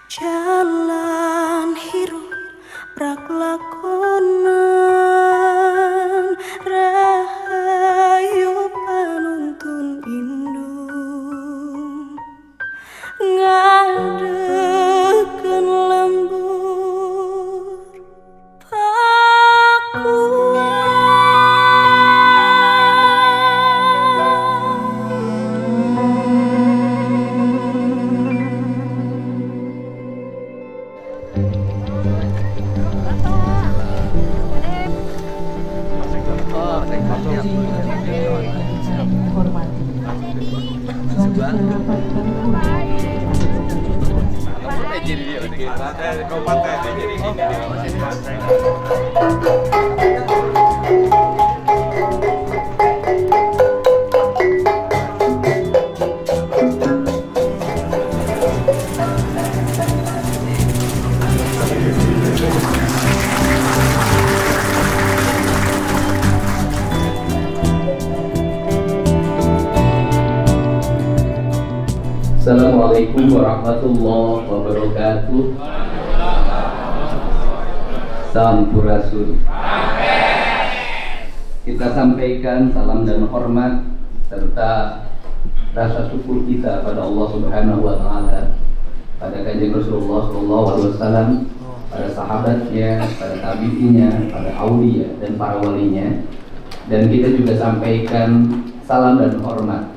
Jalan hirup prak lakonan rahayu panuntun indung ngadekeun lembur Assalamualaikum warahmatullahi wabarakatuh. Sampurasun. Kita sampaikan salam dan hormat serta rasa syukur kita pada Allah Subhanahu wa taala, pada Kanjeng Rasulullah sallallahu alaihi wasallam, pada sahabatnya, pada tabi'inya, pada aulia dan para walinya. Dan kita juga sampaikan salam dan hormat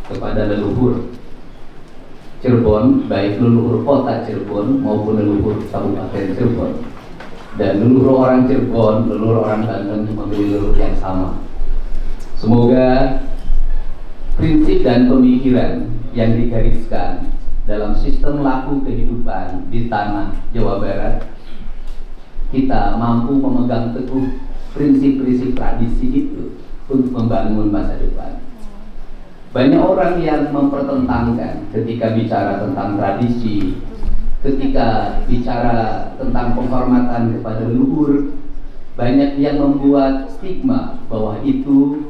kepada leluhur Cirebon, baik leluhur kota Cirebon maupun leluhur Kabupaten Cirebon. Dan leluhur orang Cirebon, leluhur orang Banten memiliki leluhur yang sama. Semoga prinsip dan pemikiran yang digariskan dalam sistem laku kehidupan di tanah Jawa Barat, kita mampu memegang teguh prinsip-prinsip tradisi itu untuk membangun masa depan. Banyak orang yang mempertentangkan ketika bicara tentang tradisi, ketika bicara tentang penghormatan kepada leluhur. Banyak yang membuat stigma bahwa itu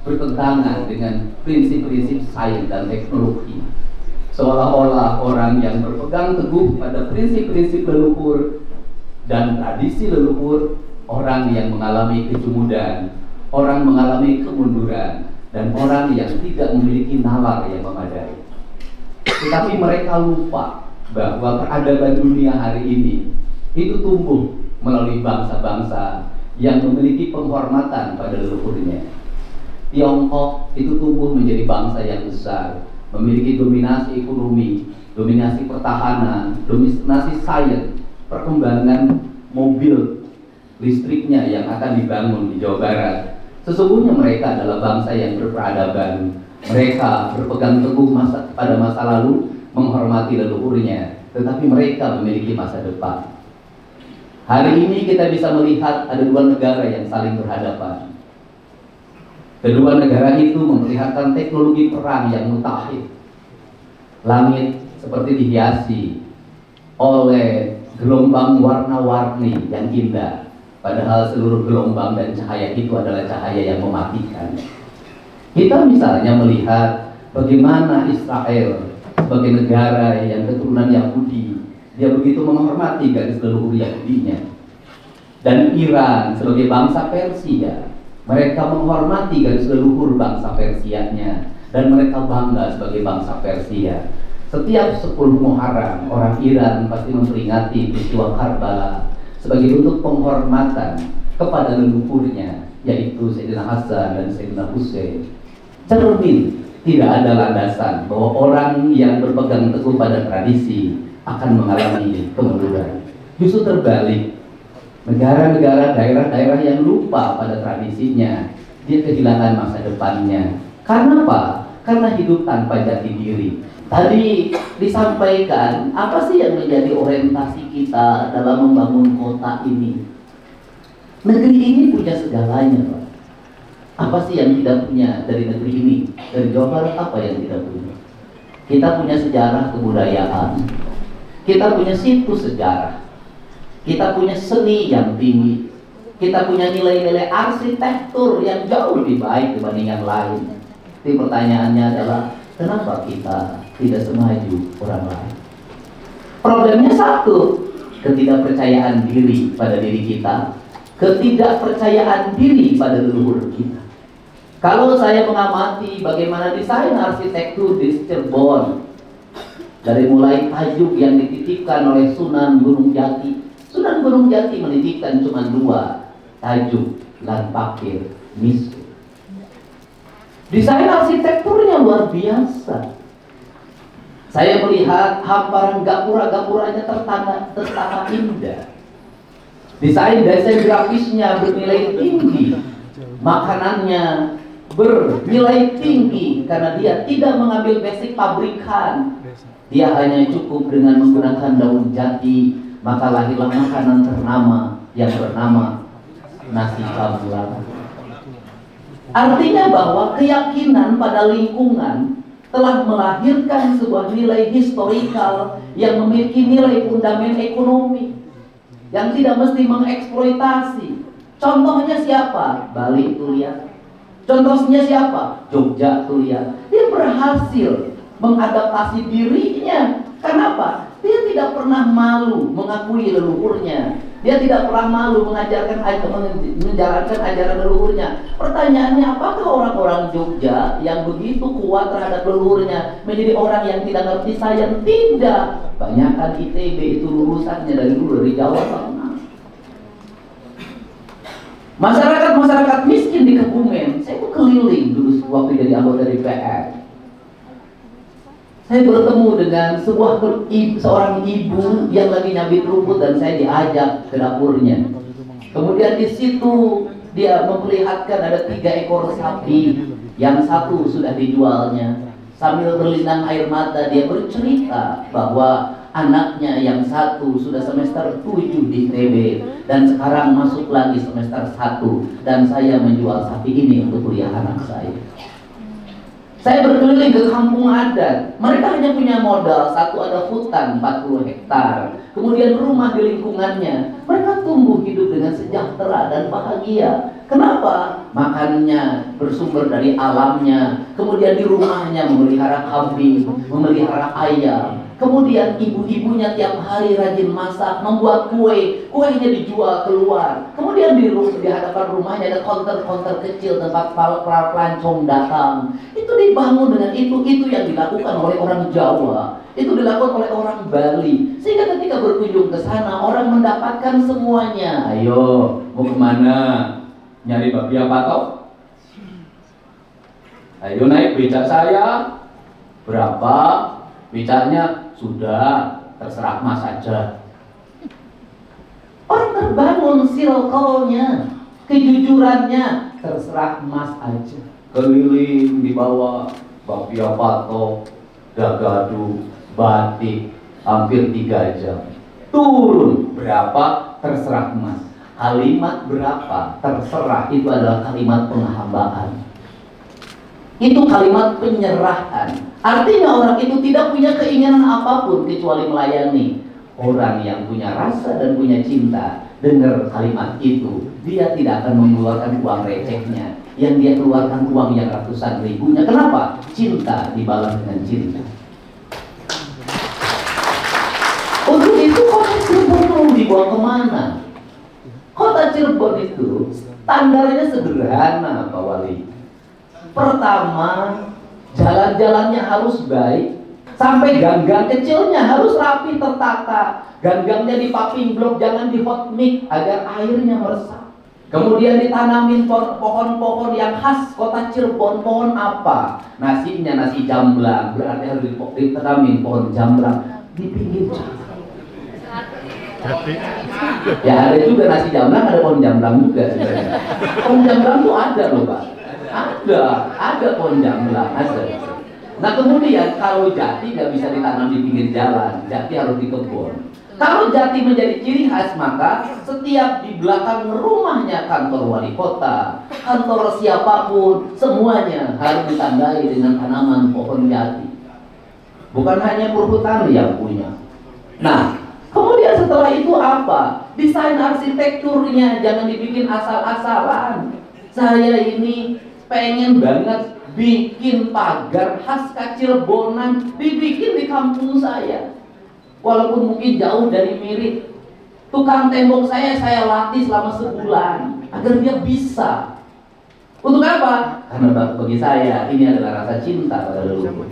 bertentangan dengan prinsip-prinsip sains dan teknologi. Seolah-olah orang yang berpegang teguh pada prinsip-prinsip leluhur dan tradisi leluhur, orang yang mengalami kejumudan, orang mengalami kemunduran, dan orang yang tidak memiliki nalar yang memadai. Tetapi mereka lupa bahwa peradaban dunia hari ini itu tumbuh melalui bangsa-bangsa yang memiliki penghormatan pada leluhurnya. Tiongkok itu tumbuh menjadi bangsa yang besar, memiliki dominasi ekonomi, dominasi pertahanan, dominasi sains, perkembangan mobil listriknya yang akan dibangun di Jawa Barat. Sesungguhnya mereka adalah bangsa yang berperadaban. Mereka berpegang teguh pada masa lalu, menghormati leluhurnya, tetapi mereka memiliki masa depan. Hari ini kita bisa melihat ada dua negara yang saling berhadapan. Kedua negara itu memperlihatkan teknologi perang yang mutakhir. Langit seperti dihiasi oleh gelombang warna-warni yang indah, padahal seluruh gelombang dan cahaya itu adalah cahaya yang mematikan. Kita misalnya melihat bagaimana Israel sebagai negara yang keturunan Yahudi, dia begitu menghormati garis leluhur Yahudinya. Dan Iran sebagai bangsa Persia, mereka menghormati garis leluhur bangsa Persianya, dan mereka bangga sebagai bangsa Persia. Setiap 10 Muharram, orang Iran pasti memperingati peristiwa Karbala sebagai bentuk penghormatan kepada leluhurnya, yaitu Sayyidina Hasan dan Sayyidina Husain. Cermin, tidak ada landasan bahwa orang yang berpegang teguh pada tradisi akan mengalami kemunduran. Justru terbalik, negara-negara, daerah-daerah yang lupa pada tradisinya, dia kehilangan masa depannya. Karena apa? Karena hidup tanpa jati diri. Tadi disampaikan, apa sih yang menjadi orientasi kita dalam membangun kota ini? Negeri ini punya segalanya, Pak. Apa sih yang tidak punya dari negeri ini? Dari Jawa Barat apa yang tidak punya? Kita punya sejarah kebudayaan, kita punya situs sejarah, kita punya seni yang tinggi, kita punya nilai-nilai arsitektur yang jauh lebih baik dibanding yang lain. Tapi pertanyaannya adalah, kenapa kita tidak semaju orang lain? Problemnya satu, ketidakpercayaan diri pada diri kita, ketidakpercayaan diri pada leluhur kita. Kalau saya mengamati bagaimana desain arsitektur di Cirebon, dari mulai tajuk yang dititipkan oleh Sunan Gunung Jati. Sunan Gunung Jati menitipkan cuma 2 tajuk, lan pakir misu. Desain arsitekturnya luar biasa. Saya melihat hamparan gapura-gapuranya tertata indah. Desain grafisnya bernilai tinggi. Makanannya bernilai tinggi karena dia tidak mengambil basic pabrikan. Dia hanya cukup dengan menggunakan daun jati, maka lahirlah makanan ternama yang bernama nasi jamblang. Artinya bahwa keyakinan pada lingkungan telah melahirkan sebuah nilai historikal yang memiliki nilai fundamen ekonomi yang tidak mesti mengeksploitasi. Contohnya siapa? Bali tuh lihat. Contohnya siapa? Jogja tuh lihat. Dia berhasil mengadaptasi dirinya. Kenapa? Dia tidak pernah malu mengakui leluhurnya. Dia tidak pernah malu menjalankan ajaran leluhurnya. Pertanyaannya, apakah orang-orang Jogja yang begitu kuat terhadap leluhurnya menjadi orang yang tidak ngerti sains? Tidak. Banyakkan ITB itu lulusannya dari dulu dari Jawa Tengah. Masyarakat miskin di Kebumen, saya tuh keliling dulu waktu jadi anggota DPR. Saya bertemu dengan seorang ibu yang lagi nyabit rumput dan saya diajak ke dapurnya. Kemudian di situ dia memperlihatkan ada 3 ekor sapi, yang satu sudah dijualnya. Sambil berlinang air mata dia bercerita bahwa anaknya yang satu sudah semester 7 di ITB dan sekarang masuk lagi semester 1 dan saya menjual sapi ini untuk kuliah anak saya. Saya berkeliling ke kampung adat. Mereka hanya punya modal, satu ada hutan 40 hektar, kemudian rumah di lingkungannya. Mereka tumbuh hidup dengan sejahtera dan bahagia. Kenapa? Makannya bersumber dari alamnya. Kemudian di rumahnya memelihara kambing, memelihara ayam. Kemudian ibu-ibunya tiap hari rajin masak, membuat kue. Kuenya dijual keluar. Kemudian di hadapan rumahnya ada konter-konter kecil tempat pelancong datang. Itu dibangun dengan itu yang dilakukan oleh orang Jawa. Itu dilakukan oleh orang Bali. Sehingga ketika berkunjung ke sana, orang mendapatkan semuanya. Ayo, mau kemana? Nyari babi apa toh? Ayo naik becak saya. Berapa? Becaknya sudah, terserah Mas saja. Orang terbangun circle-nya, kejujurannya, terserah Mas aja. Keliling di bawah bapia patok, gagadu, batik, hampir 3 jam. Turun berapa? Terserah Mas. Kalimat berapa? Terserah. Itu adalah kalimat penghambaan. Itu kalimat penyerahan. Artinya orang itu tidak punya keinginan apapun kecuali melayani. Orang yang punya rasa dan punya cinta, dengar kalimat itu, dia tidak akan mengeluarkan uang recehnya. Yang dia keluarkan uang yang ratusan ribunya. Kenapa? Cinta dibalas dengan cinta. Untuk itu kota Cirebon mau dibawa kemana? Kota Cirebon itu standarnya sederhana, Pak Wali. Pertama, jalan-jalannya harus baik. Sampai gang-gang kecilnya harus rapi tertata. Gang-gangnya di paving block, jangan di hot mix agar airnya meresap. Kemudian ditanamin pohon-pohon yang khas kota Cirebon. Pohon apa? Nasinya nasi jamblang, berarti harus ditanamin pohon jamblang di pinggir jalan. Ya ada juga nasi jamblang, ada pohon jamblang juga sebenarnya. Pohon jamblang tuh ada loh Pak. Ada pohon jamblang, ada. Nah kemudian kalau jati nggak bisa ditanam di pinggir jalan, jati harus di kebun. Kalau jati menjadi ciri khas, maka setiap di belakang rumahnya kantor wali kota, kantor siapapun, semuanya harus ditandai dengan tanaman pohon jati. Bukan hanya perhutani yang punya. Nah, kemudian setelah itu apa? Desain arsitekturnya jangan dibikin asal-asalan. Saya ini pengen banget bikin pagar khas Cirebonan, dibikin di kampung saya. walaupun mungkin jauh dari mirip. Tukang tembok saya latih selama sebulan agar dia bisa. Untuk apa? Karena bagi saya ini adalah rasa cinta pada leluhur.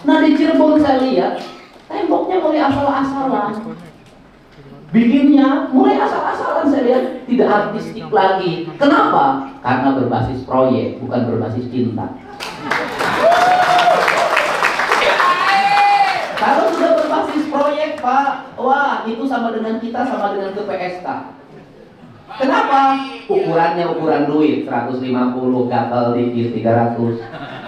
Nah, di Cirebon saya lihat temboknya mulai asal-asalan, bikinnya mulai asal-asalan, saya lihat tidak artistik lagi. Kenapa? Karena berbasis proyek, bukan berbasis cinta. Kalau sudah berbasis proyek, Pak, wah itu sama dengan kita, sama dengan ke PSK. Kenapa? Ukurannya ukuran duit, 150, gagal dikit, 300,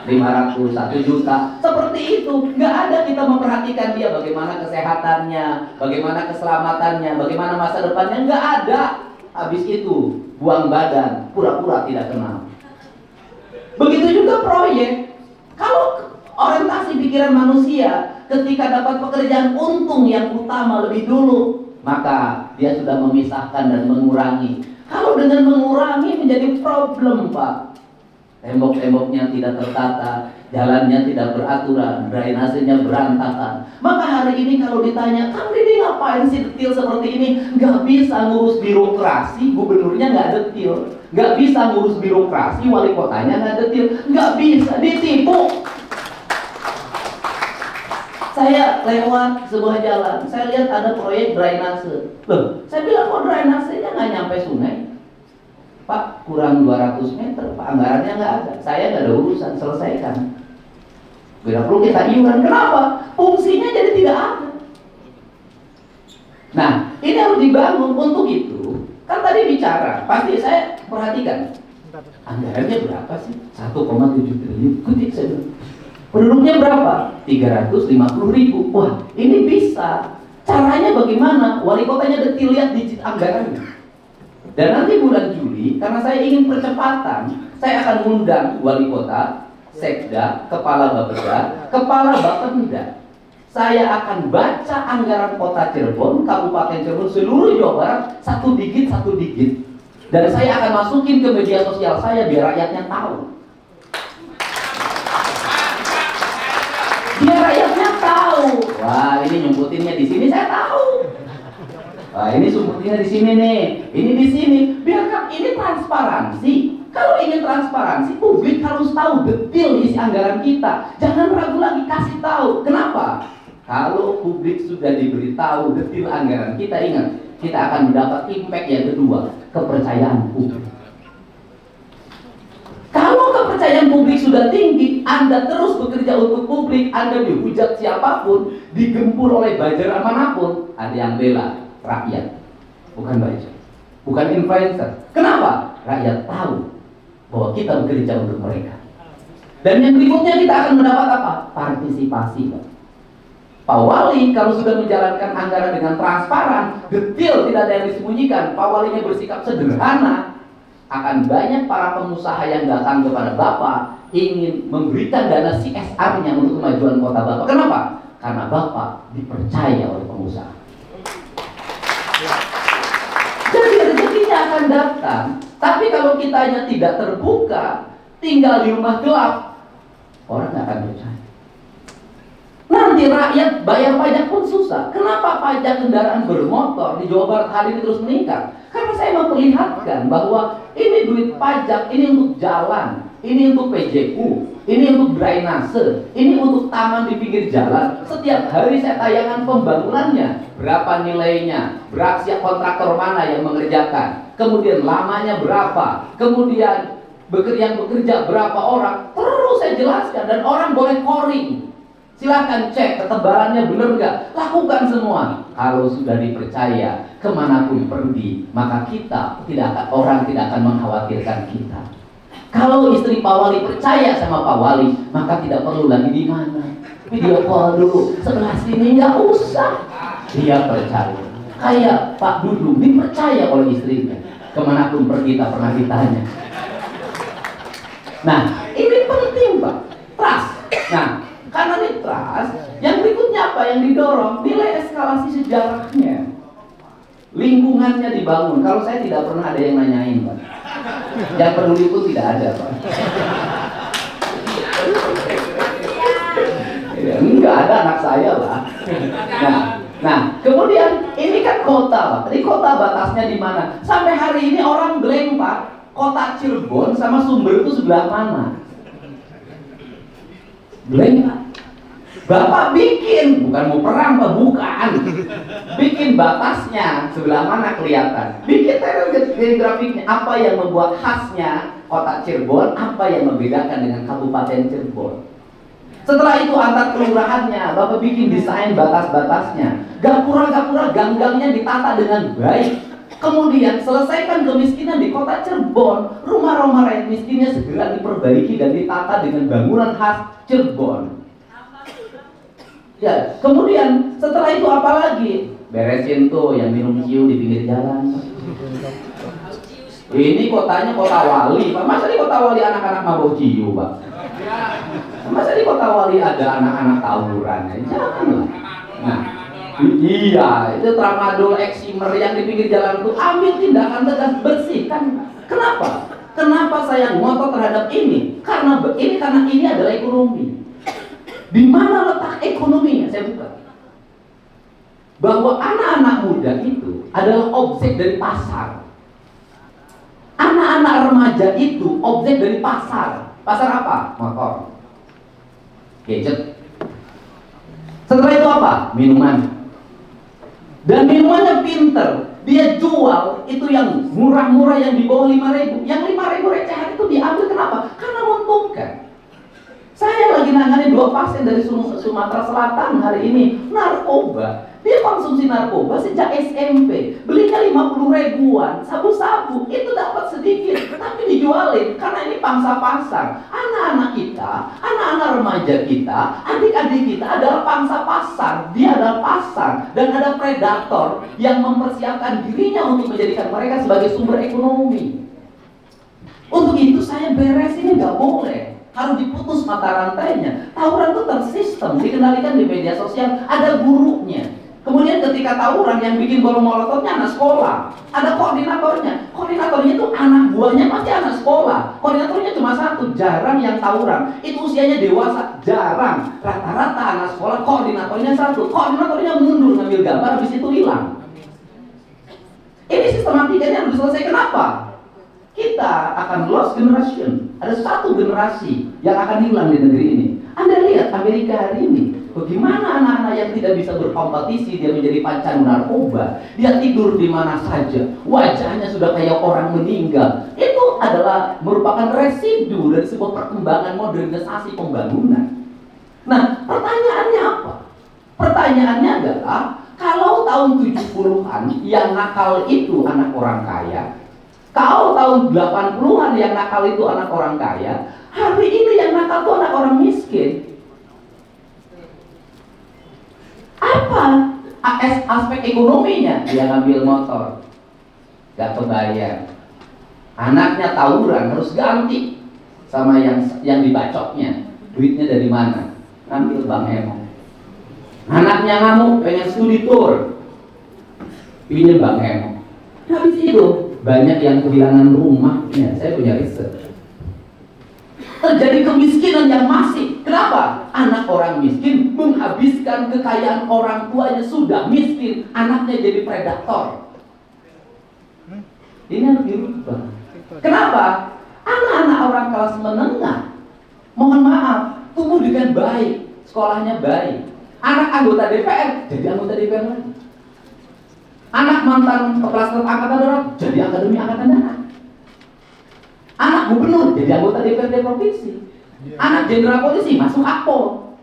500, 1 juta. Seperti itu, nggak ada kita memperhatikan dia bagaimana kesehatannya, bagaimana keselamatannya, bagaimana masa depannya, nggak ada. Habis itu, buang badan, pura-pura tidak kenal. Begitu juga proyek. Kalau orientasi pikiran manusia ketika dapat pekerjaan untung yang utama lebih dulu, maka dia sudah memisahkan dan mengurangi. Kalau dengan mengurangi menjadi problem, Pak. Tembok-temboknya tidak tertata, jalannya tidak beraturan, drainasenya berantakan. Maka hari ini kalau ditanya, Kang Didi ngapain sih detil seperti ini? Nggak bisa ngurus birokrasi, gubernurnya nggak detil. Nggak bisa ngurus birokrasi, wali kotanya nggak detil. Nggak bisa, ditipu. Saya lewat sebuah jalan, saya lihat ada proyek drainase. Loh, saya bilang kok drainasenya nggak nyampe sungai? Pak, kurang 200 meter, Pak, anggarannya nggak ada. Saya nggak ada urusan, selesaikan. Bila perlu kita iuran, kenapa? Fungsinya jadi tidak ada. Nah, ini harus dibangun. Untuk itu, kan tadi bicara, pasti saya perhatikan. Anggarannya berapa sih? 1,7 triliun. Kutik saya bilang. Penduduknya berapa? 350.000. Wah, ini bisa. Caranya bagaimana? Wali kotanya detil, lihat digit anggarannya. Dan nanti bulan Juli, karena saya ingin percepatan, saya akan undang wali kota, sekda, kepala bapeda, kepala bapenda. Saya akan baca anggaran kota Cirebon, Kabupaten Cirebon, seluruh Jawa Barat, satu digit. Dan saya akan masukin ke media sosial saya biar rakyatnya tahu. Biar rakyatnya tahu. Wah, ini nyumputinnya di sini, saya tahu. Wah, ini sumputinnya di sini nih. Ini di sini. Biarkan ini transparansi. Kalau ingin transparansi, publik harus tahu detail isi anggaran kita. Jangan ragu lagi, kasih tahu. Kenapa? Kalau publik sudah diberitahu detail anggaran kita, ingat, kita akan mendapat impact yang kedua, kepercayaan publik. Kalau kepercayaan publik sudah tinggi, Anda terus bekerja untuk publik, Anda dihujat siapapun, digempur oleh buzzer manapun, ada yang bela rakyat, bukan buzzer, bukan influencer. Kenapa? Rakyat tahu bahwa kita bekerja untuk mereka. Dan yang berikutnya kita akan mendapat apa? Partisipasi, Pak. Pak Wali kalau sudah menjalankan anggaran dengan transparan, detail, tidak ada yang disembunyikan, Pak Walinya bersikap sederhana, akan banyak para pengusaha yang datang kepada Bapak ingin memberikan dana CSR-nya untuk kemajuan kota Bapak. Kenapa? Karena Bapak dipercaya oleh pengusaha. Jadi rezekinya akan datang. Tapi kalau kitanya tidak terbuka, tinggal di rumah gelap, orang nggak akan percaya. Nanti rakyat bayar pajak pun susah. Kenapa pajak kendaraan bermotor di Jawa Barat hari ini terus meningkat? Karena saya memperlihatkan bahwa ini duit pajak, ini untuk jalan, ini untuk PJU, ini untuk drainase, ini untuk taman di pinggir jalan. Setiap hari saya tayangkan pembangunannya, berapa nilainya, berapa kontraktor mana yang mengerjakan, kemudian lamanya berapa, kemudian yang bekerja berapa orang, terus saya jelaskan. Dan orang boleh calling, silahkan cek ketebalannya benar nggak, lakukan semua. Kalau sudah dipercaya, kemanapun pergi, maka kita orang tidak akan mengkhawatirkan kita. Kalau istri Pak Wali percaya sama Pak Wali, maka tidak perlu lagi di mana, video call dulu sebelah sini, nggak usah. Dia percaya. Kayak Pak Dudung dipercaya oleh istrinya, kemanapun pergi tak pernah ditanya. Nah, ini penting, Pak, trust. Nah, karena ini trust, yang berikutnya apa yang didorong? Nilai eskalasi sejarahnya, lingkungannya dibangun. Kalau saya tidak pernah ada yang nanyain, Pak. Yang peduli pun tidak ada, Pak. Ya. Ya enggak ada anak saya lah. Nah, kemudian ini kan kota, Pak. Tadi kota batasnya di mana? Sampai hari ini orang blank, Pak. Kota Cirebon sama Sumber itu sebelah mana? Blank, Pak. Bapak bikin, bukan mau perang, Pak, bukan. Bikin batasnya sebelah mana kelihatan. Bikin grafiknya, apa yang membuat khasnya kota Cirebon, apa yang membedakan dengan Kabupaten Cirebon. Setelah itu antar kelurahannya, Bapak bikin desain batas-batasnya. Gapura-gapura gang-gangnya ditata dengan baik. Kemudian selesaikan kemiskinan di kota Cirebon. Rumah-rumah rakyat miskinnya segera diperbaiki dan ditata dengan bangunan khas Cirebon. Ya, kemudian setelah itu apa lagi? Beresin tuh yang minum ciu di pinggir jalan. Ini kotanya kota wali, Pak. Masa di kota wali anak-anak mabuk ciu, Pak? Masa di kota wali ada anak-anak tawuran? Janganlah. Nah, iya, itu tramadol, eksimer yang di pinggir jalan itu ambil tindakan tegas, bersihkan. Kenapa? Kenapa saya ngotot terhadap ini? Karena ini adalah ekonomi. Di mana letak ekonominya? Saya buka. Bahwa anak-anak muda itu adalah objek dari pasar. Anak-anak remaja itu objek dari pasar. Pasar apa? Motor, gadget. Setelah itu apa? Minuman. Dan minumannya pinter. Dia jual itu yang murah-murah yang di bawah 5.000. Yang 5.000 recehan itu diambil kenapa? Karena menguntungkan. Saya lagi nangani 2 pasien dari Sumatera Selatan hari ini, narkoba. Dia konsumsi narkoba sejak SMP, belinya 50 ribuan, sabu-sabu, itu dapat sedikit, tapi dijualin, karena ini pangsa pasar. Anak-anak kita, anak-anak remaja kita, adik-adik kita adalah pangsa pasar, dia adalah pasar, dan ada predator yang mempersiapkan dirinya untuk menjadikan mereka sebagai sumber ekonomi. Untuk itu saya beres ini nggak boleh. Harus diputus mata rantainya. Tawuran itu tersistem, dikendalikan di media sosial, ada gurunya. Kemudian ketika tawuran yang bikin bom molototnya anak sekolah, ada koordinatornya. Koordinatornya itu anak buahnya pasti anak sekolah. Koordinatornya cuma satu, jarang yang tawuran. Itu usianya dewasa, jarang. Rata-rata anak sekolah, koordinatornya satu. Koordinatornya mundur ngambil gambar, habis itu hilang. Ini sistematikanya harus diselesaikan. Kenapa? Kita akan lost generation. Ada satu generasi yang akan hilang di negeri ini. Anda lihat Amerika hari ini, bagaimana anak-anak yang tidak bisa berkompetisi, dia menjadi pancandu narkoba, dia tidur di mana saja, wajahnya sudah kayak orang meninggal. Itu adalah merupakan residu dari sebuah perkembangan modernisasi pembangunan. Nah, pertanyaannya apa? Pertanyaannya adalah, kalau tahun 70-an yang nakal itu anak orang kaya, kalau tahun 80-an yang nakal itu anak orang kaya, hari ini yang nakal itu anak orang miskin. Apa aspek ekonominya? Dia ngambil motor, gak kebayar. Anaknya tawuran, harus ganti sama yang dibacoknya. Duitnya dari mana? Ngambil Bang Emo. Anaknya ngamuk, pengen studi tour, pinjem Bang Emo. Habis itu banyak yang kehilangan rumahnya. Saya punya riset. Terjadi kemiskinan yang masif. Kenapa? Anak orang miskin menghabiskan kekayaan orang tuanya, sudah miskin, anaknya jadi predator. Ini harus dirubah. Kenapa? Anak-anak orang kelas menengah, mohon maaf, tumbuh dengan baik, sekolahnya baik. Anak anggota DPR jadi anggota DPR lagi. Anak mantan kepala staf angkatan darat jadi akademi angkatan darat. Anak gubernur jadi anggota DPRD provinsi. Anak jenderal polisi masuk Akpol.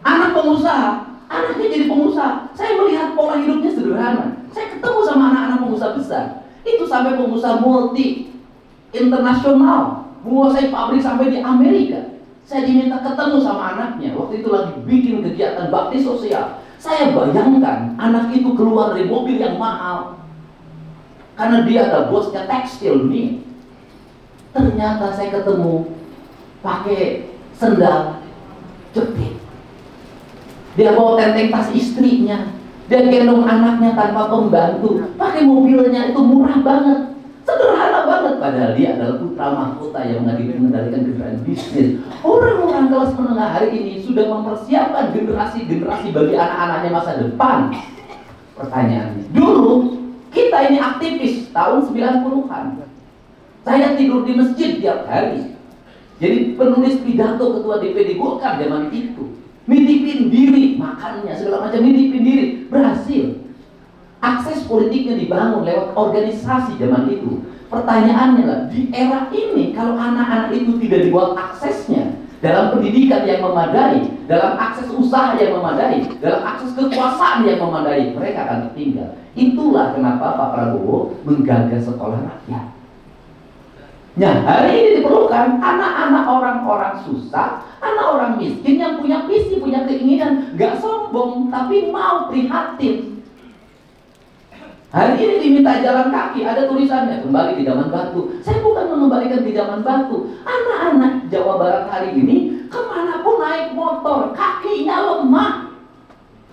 Anak pengusaha, anaknya jadi pengusaha. Saya melihat pola hidupnya sederhana. Saya ketemu sama anak-anak pengusaha besar. Itu sampai pengusaha multi internasional, menguasai pabrik sampai di Amerika. Saya diminta ketemu sama anaknya. Waktu itu lagi bikin kegiatan bakti sosial. Saya bayangkan anak itu keluar dari mobil yang mahal karena dia ada bosnya tekstil nih. Ternyata saya ketemu pakai sendal jepit. Dia bawa tenteng tas istrinya. Dia gendong anaknya tanpa pembantu. Pakai mobilnya itu murah banget. Sederhana banget, padahal dia adalah putra mahkota yang mengendalikan kendaraan bisnis. Orang-orang kelas menengah hari ini sudah mempersiapkan generasi-generasi bagi anak-anaknya masa depan. Pertanyaannya, dulu kita ini aktivis tahun 90-an. Saya tidur di masjid tiap hari. Jadi penulis pidato ketua DPD Golkar zaman itu. Nitipin diri, makannya segala macam, nitipin diri, berhasil. Akses politiknya dibangun lewat organisasi zaman itu. Pertanyaannya lah, di era ini kalau anak-anak itu tidak dibuat aksesnya dalam pendidikan yang memadai, dalam akses usaha yang memadai, dalam akses kekuasaan yang memadai, mereka akan tertinggal. Itulah kenapa Pak Prabowo menggagas sekolah rakyat. Nah, hari ini diperlukan anak-anak orang-orang susah, anak orang miskin yang punya visi, punya keinginan, gak sombong, tapi mau prihatin. Hari ini diminta jalan kaki, ada tulisannya kembali di zaman batu. Saya bukan mengembalikan di zaman batu. Anak-anak Jawa Barat hari ini kemanapun naik motor, kakinya lemah.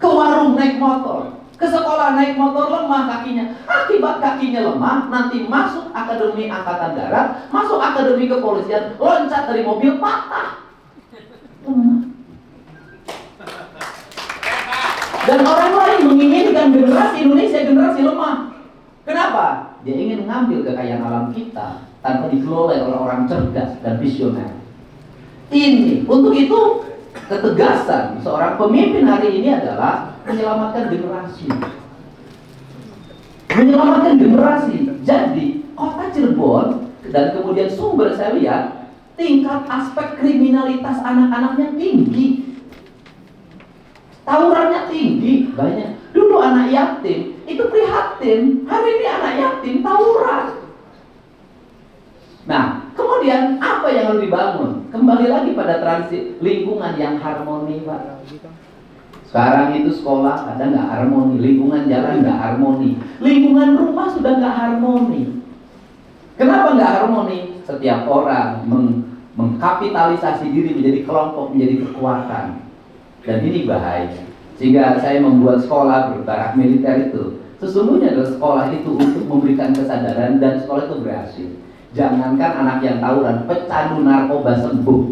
Ke warung naik motor, ke sekolah naik motor, lemah kakinya. Akibat kakinya lemah, nanti masuk akademi angkatan darat, masuk akademi kepolisian, loncat dari mobil patah. Dan orang lain menginginkan generasi Indonesia generasi lemah. Kenapa? Dia ingin mengambil kekayaan alam kita tanpa dikelola oleh orang cerdas dan visioner. Ini, untuk itu ketegasan seorang pemimpin hari ini adalah menyelamatkan generasi. Menyelamatkan generasi. Jadi kota Cirebon dan kemudian Sumber saya lihat tingkat aspek kriminalitas anak-anaknya tinggi. Tawurannya tinggi, banyak. Dulu anak yatim, itu prihatin. Hari ini anak yatim, tawuran. Nah, kemudian apa yang harus dibangun? Kembali lagi pada transit lingkungan yang harmoni, Pak. Sekarang itu sekolah ada nggak harmoni, lingkungan jalan nggak harmoni, lingkungan rumah sudah nggak harmoni. Kenapa nggak harmoni? Setiap orang mengkapitalisasi diri menjadi kelompok, menjadi kekuatan. Dan ini bahaya. Sehingga saya membuat sekolah berbarak militer itu. Sesungguhnya adalah sekolah itu untuk memberikan kesadaran, dan sekolah itu berhasil. Jangankan anak yang tawuran, pecandu narkoba sembuh.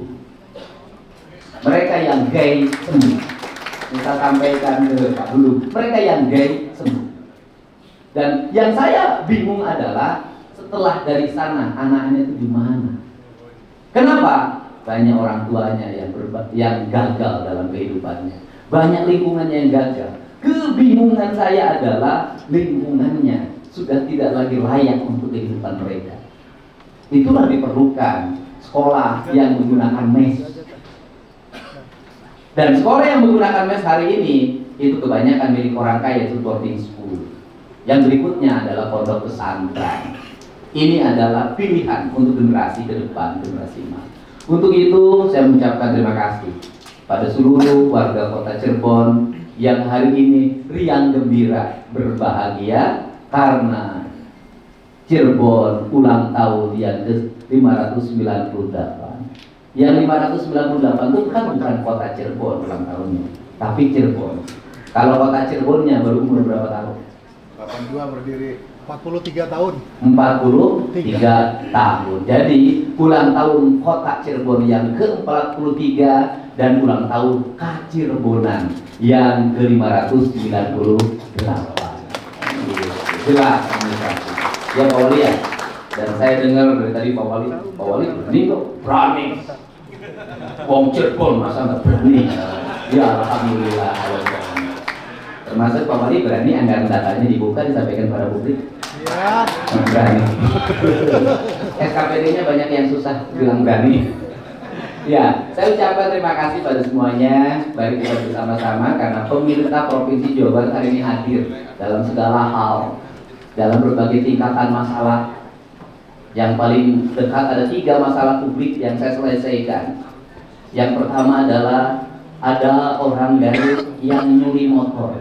Mereka yang gay sembuh. Kita sampaikan ke Pak dulu. Mereka yang gay sembuh. Dan yang saya bingung adalah setelah dari sana anaknya itu di mana? Kenapa? Banyak orang tuanya yang gagal dalam kehidupannya. Banyak lingkungannya yang gagal. Kebingungan saya adalah lingkungannya sudah tidak lagi layak untuk kehidupan mereka. Itulah diperlukan sekolah yang menggunakan mes. Dan sekolah yang menggunakan mes hari ini itu kebanyakan milik orang kaya, itu boarding school. Yang berikutnya adalah pondok pesantren. Ini adalah pilihan untuk generasi ke depan, generasi emas. Untuk itu saya mengucapkan terima kasih pada seluruh warga kota Cirebon yang hari ini riang gembira, berbahagia karena Cirebon ulang tahun yang ke-598. Yang 598 itu bukan kota Cirebon ulang tahunnya, tapi Cirebon. Kalau kota Cirebonnya baru umur berapa tahun? 82 berdiri 43 tahun. 43 tahun. Jadi ulang tahun kota Cirebon yang ke-43 dan ulang tahun Kacirebonan yang ke-598. Jelas ya Pak Wali ya. Dan saya dengar dari tadi Pak Wali berani kok, berani. Wong Cirebon masa nggak berani? Ya alhamdulillah. Termasuk Pak Wali berani anggaran datanya dibuka disampaikan pada publik. Ya. Berani. SKPD-nya banyak yang susah bilang berani. Ya, saya ucapkan terima kasih pada semuanya. Mari kita bersama-sama karena pemerintah Provinsi Jawa Barat hari ini hadir dalam segala hal, dalam berbagai tingkatan masalah. Yang paling dekat ada 3 masalah publik yang saya selesaikan. Yang pertama adalah ada orang Garut yang nyuri motor,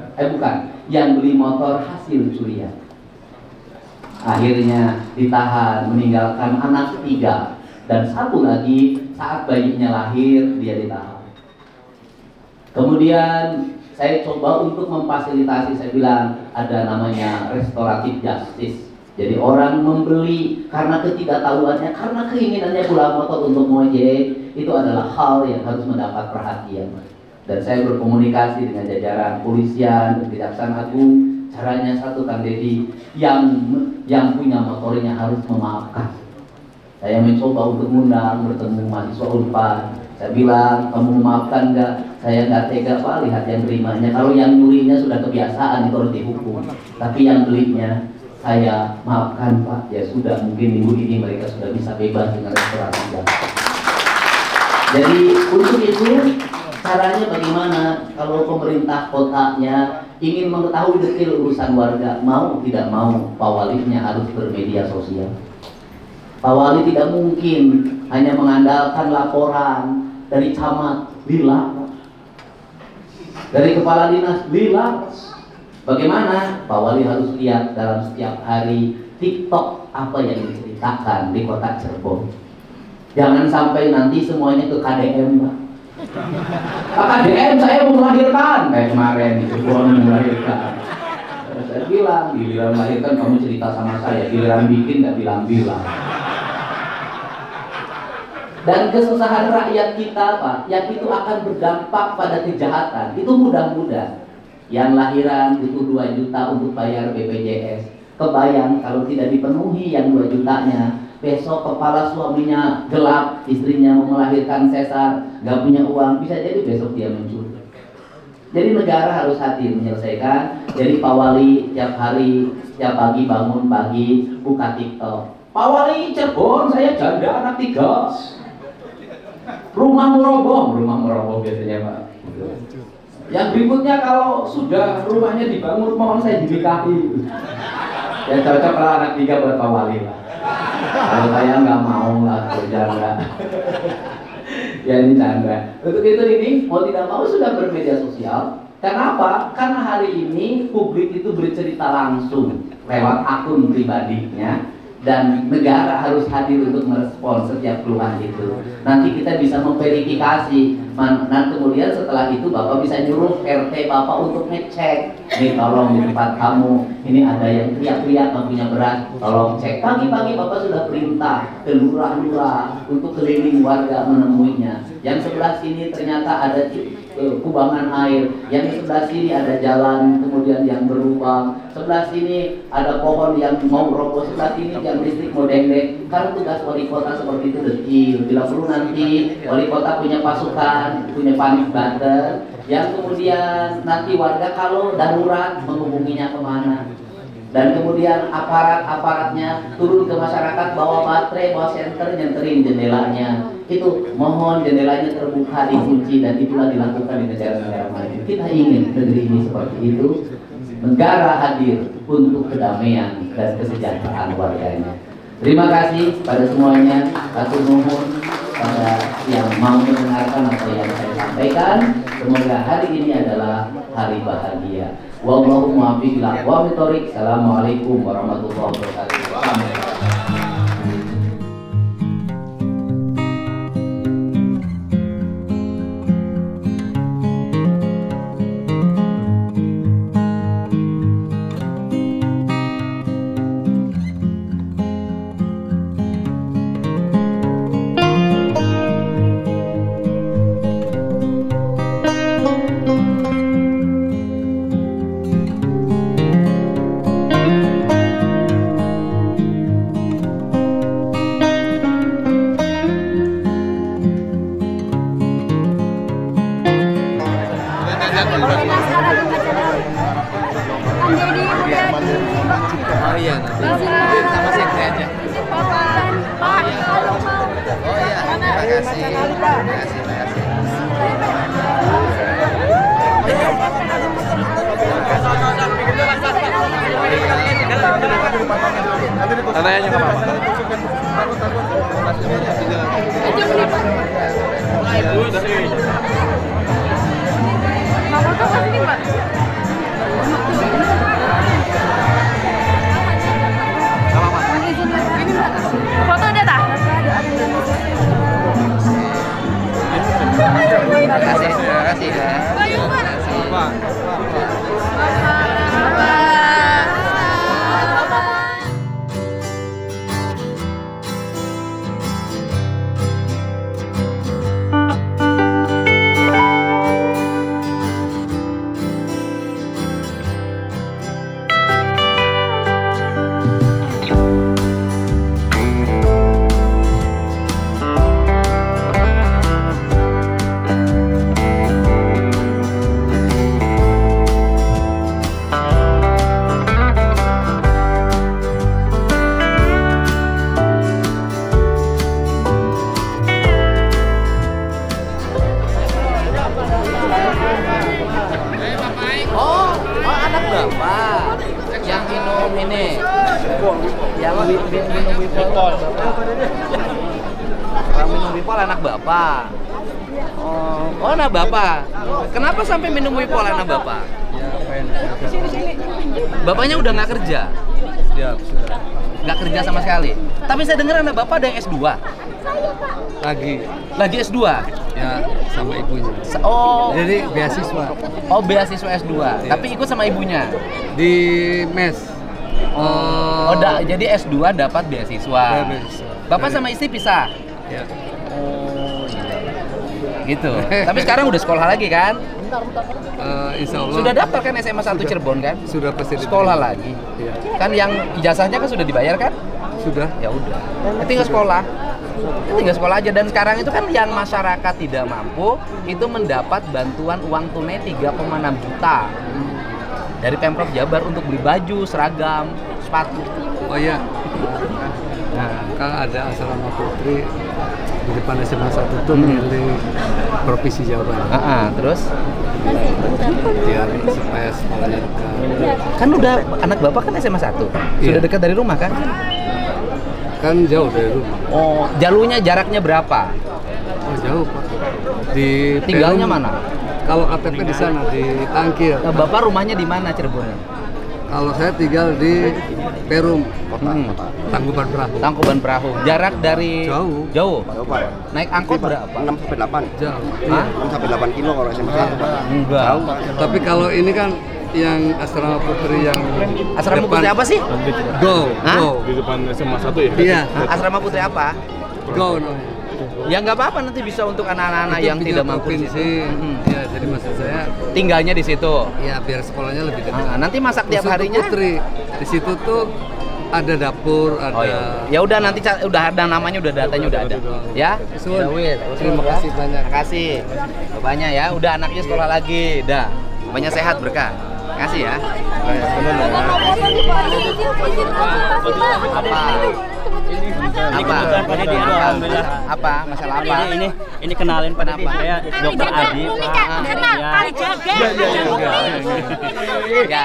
yang beli motor hasil curian. Akhirnya ditahan, meninggalkan anak 3, dan 1 lagi saat bayinya lahir dia ditahan. Kemudian saya coba untuk memfasilitasi, saya bilang ada namanya restoratif justice. Jadi orang membeli karena ketidaktahuannya, karena keinginannya pula motor untuk ngojek, itu adalah hal yang harus mendapat perhatian. Dan saya berkomunikasi dengan jajaran polisian dan Kejaksaan Agung, caranya satu, Kang Deddy, yang punya motornya harus memaafkan. Saya mencoba untuk mengundang bertemu mahasiswa Unpad. Saya bilang, kamu memaafkan nggak? Saya nggak tega Pak lihat yang terimanya. Kalau yang nyurinya sudah kebiasaan itu harus dihukum. Tapi yang belinya saya maafkan Pak. Ya sudah, mungkin minggu ini mereka sudah bisa bebas dengan restorasi jasa. Jadi untuk itu caranya bagaimana? Kalau pemerintah kotanya ingin mengetahui detail urusan warga, mau tidak mau Pak Walinya harus bermedia sosial. Pak Wali tidak mungkin hanya mengandalkan laporan dari camat, lila, dari kepala dinas, lila. Bagaimana? Pak Wali harus lihat dalam setiap hari TikTok apa yang diceritakan di kota Cirebon. Jangan sampai nanti semuanya ke KDM, Pak. Pak KDM, saya mau melahirkan. Kayak kemarin itu mau melahirkan. Saya bilang, giliran melahirkan kamu cerita sama saya, giliran bikin nggak bilang-bilang. Dan kesusahan rakyat kita Pak, yang itu akan berdampak pada kejahatan, itu mudah-mudah. Yang lahiran butuh 2 juta untuk bayar BPJS. Kebayang kalau tidak dipenuhi yang 2 jutanya, besok kepala suaminya gelap, istrinya mau melahirkan sesar, nggak punya uang, bisa jadi besok dia mencuri. Jadi negara harus hadir menyelesaikan. Jadi Pak Wali tiap hari, tiap pagi bangun pagi, buka TikTok. Pak Wali Cirebon, saya janda anak 3. Rumah meroboh biasanya Pak. Yang berikutnya kalau sudah rumahnya dibangun, mohon saya dinikahi. Ya cocok lah anak 3 buat Pak Wali lah. Kalau saya nggak mau lah kerja nggak. Ya ini canda. Untuk itu ini mau tidak mau sudah bermedia sosial. Kenapa? Karena hari ini publik itu bercerita langsung lewat akun pribadinya. Dan negara harus hadir untuk merespon setiap keluhan itu. Nanti kita bisa memverifikasi. Dan kemudian setelah itu Bapak bisa nyuruh RT Bapak untuk ngecek. Nih tolong di tempat kamu, ini ada yang teriak-teriak nggak punya beras, tolong cek. Pagi-pagi Bapak sudah perintah ke lurah-lurah untuk keliling warga menemuinya. Yang sebelah sini ternyata ada kubangan air, yang di sebelah sini ada jalan kemudian yang berlubang, sebelah sini ada pohon yang mau roboh, sebelah sini yang listrik mau dendeng. Karena tugas wali kota seperti itu detil. Bila perlu nanti wali kota punya pasukan, punya panik button, yang kemudian nanti warga kalau darurat menghubunginya kemana. Dan kemudian aparat-aparatnya turun ke masyarakat, bawa baterai, bawa senter, nyenterin jendelanya. Itu mohon jendelanya terbuka, dikunci, dan itulah dilakukan di negara-negara maju. Kita ingin negeri ini seperti itu. Negara hadir untuk kedamaian dan kesejahteraan warganya. Terima kasih pada semuanya. Atur nuhun pada yang mau mendengarkan apa yang saya sampaikan. Semoga hari ini adalah hari bahagia. Wallahu muwaffiq ila aqwamit thoriq. Assalamualaikum warahmatullahi wabarakatuh. Oh iya, nanti sama sekre aja. Oh iya, terima kasih. Terima kasih. Tanya nggak apa-apa. Foto ada tak? Terima kasih ya. Bapak. ini. Yang minum Wipol. Orang minum Wipol anak bapak. Oh, anak bapak. Kenapa sampai minum Wipol anak bapak? Bapaknya udah nggak kerja? Ya, sudah. Nggak kerja sama sekali. Tapi saya dengar anak bapak ada yang S2. Lagi S2? Ya, sama ibunya. Oh. Jadi beasiswa Oh, beasiswa S2. Iya. Tapi ikut sama ibunya. di mes. Jadi S2 dapat beasiswa. Beasiswa. Bapak sama istri pisah. Ya. Oh, iya. Gitu. Tapi sekarang udah sekolah lagi kan? Insya Allah. Sudah daftar kan SMA 1 Cirebon kan? Sudah pasti Sekolah lagi. Iya. Kan yang ijazahnya kan sudah dibayar kan? Sudah. Ya udah. Tinggal sekolah. Tinggal sekolah aja, dan sekarang itu kan yang masyarakat tidak mampu itu mendapat bantuan uang tunai 3,6 juta dari Pemprov Jabar untuk beli baju, seragam, sepatu. Oh iya. Nah, Kan ada asrama putri di depan SMA 1 itu milik Provinsi Jawa Barat. Terus Biar supaya sekolahnya dekat. kan udah anak bapak kan SMA 1. Sudah Iya. dekat dari rumah kan? Kan jauh dari rumah. Oh, jalurnya jaraknya berapa? Oh jauh Pak. Di Tinggalnya Perum. mana? Kalau KTP di sana di Tangkil. Nah, bapak rumahnya di mana Cirebon? Kalau saya tinggal di Perum, Hmm. Tangkuban Perahu. Tangkuban Perahu. Jarak dari Jauh. Jauh. Jauh, Pak. Naik angkot berapa? 6-8. Jauh. Hah? 6-8 kilo kalau SMA 1, Pak. Enggak. Jauh, Pak. Tapi kalau ini kan yang asrama putri yang Asrama putri apa sih? Go, Hah? go. Di depan SMA 1 ya? Iya, Hah? Asrama putri apa? go namanya. Ya nggak apa-apa, nanti bisa untuk anak-anak Itu yang punya tidak mampu di provinsi. situ. Ya, jadi maksud saya Tinggalnya di situ. ya biar sekolahnya lebih dekat. Nanti masak tiap Khusus untuk harinya. putri. Di situ tuh ada dapur, ada. Oh iya. Ya udah nanti udah ada namanya, udah datanya udah ada. Ya. Sun. Ya, Wil. Terima kasih banyak. Terima kasih. Bapaknya ya, udah anaknya sekolah lagi. Dah. Bapaknya sehat berkah. Terima kasih ya. Apa? Masalah apa? Ini kenalin pada Kenapa? saya Dokter Adi. Ya.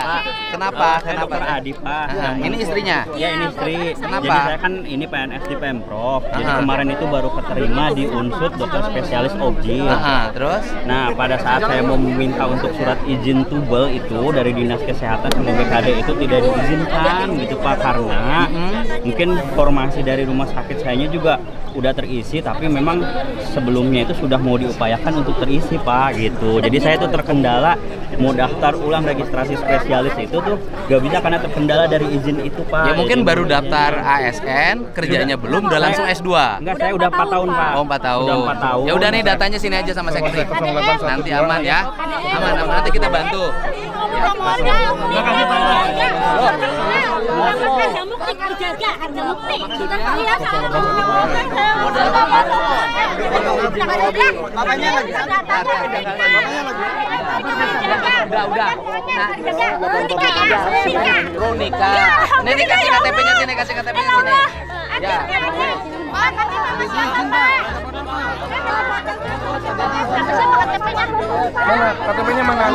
Kenapa? Kenapa? Dokter Adi, Pak. Ini istrinya. Ya, ini istri. Kenapa? Jadi saya kan ini PNS di Pemprov. Jadi kemarin itu baru keterima di Unsud dokter spesialis objek. Terus? Nah, pada saat saya mau meminta untuk surat izin tubel itu dari Dinas Kesehatan sama BKD itu tidak diizinkan gitu Pak, karena mungkin formasi dari rumah sakit sayanya juga udah terisi, tapi memang sebelumnya itu sudah mau diupayakan untuk terisi Pak gitu. Jadi saya tuh terkendala mau daftar ulang registrasi spesialis itu tuh gak bisa karena terkendala dari izin itu Pak. Ya mungkin Jadi, baru daftar ASN, kerjanya belum, udah langsung S2. Enggak, saya udah 4 tahun Pak. Oh, 4 tahun. Udah 4 tahun. Ya udah nih, datanya sini aja sama sekretari. Nanti aman ya. Aman, nanti kita bantu. Terima kasih Pak. Udah. Ronika. Nih kasih KTP-nya sini, kasih KTP-nya sini. Ya. KTP-nya mana?